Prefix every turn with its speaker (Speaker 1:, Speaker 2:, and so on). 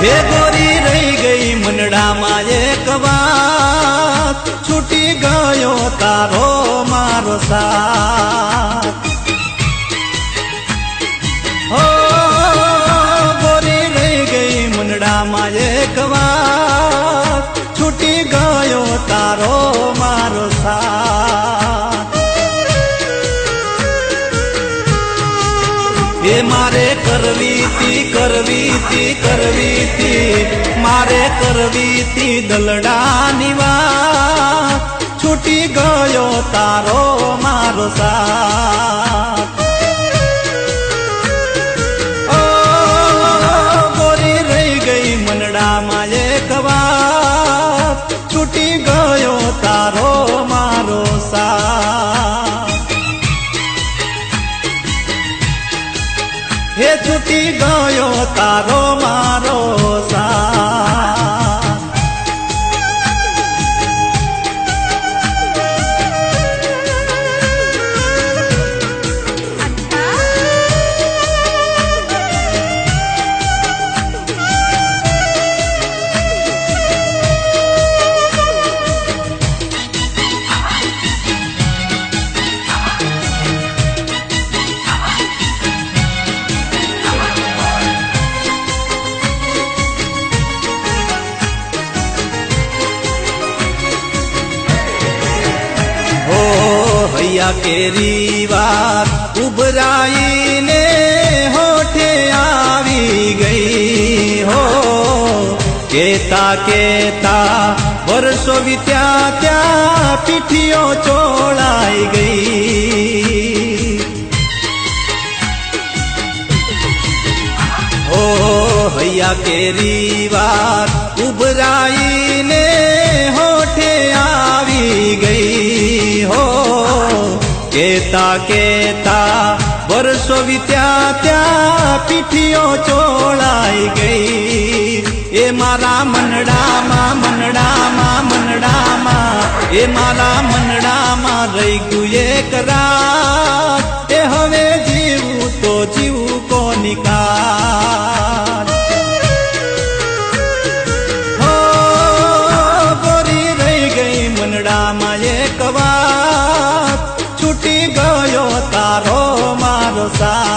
Speaker 1: હે ગોરી રહી ગઈ મનડામાં એક વાત, છૂટી ગયો તારો મારો સાથ. હો ગોરી રહી ગઈ મનડામાં એક વાત, છૂટી ગયો તારો મારો સાથ. એ મારે કરવી તી મારે કરવી તી દલડાની વાત, છૂટી ગયો તારો મારો સાથ. ઓ ગોરી રહી ગઈ મનડામાં એક વાત, છૂટી ગયો તારો મારો સાથ. હે છૂટી ગયો તારો મારો સાથ. હૈયા કેરી વાત ઉભરાઈને હોઠે આવી ગઈ. હો કેતા કેતા વર્ષો વીત્યા ત્યાં પીઠીઓ ચોળાઈ ગઈ. હો હૈયા કેરી વાત ઉભરાઈને હોઠે આવી ગઈ. હો કેતા કેતા વર્ષો વીત્યા ત્યાં પીઠીઓ ચોળાઈ ગઈ. એ મારા મનડામાં એ મારા મનડામાં રહી ગયું એક રાત. એ હવે જીવું તો જીવું કોની કાર. હો ગોરી રહી ગઈ મનડામાં એક વાત, છૂટી ગયો તારો મારો સાથ.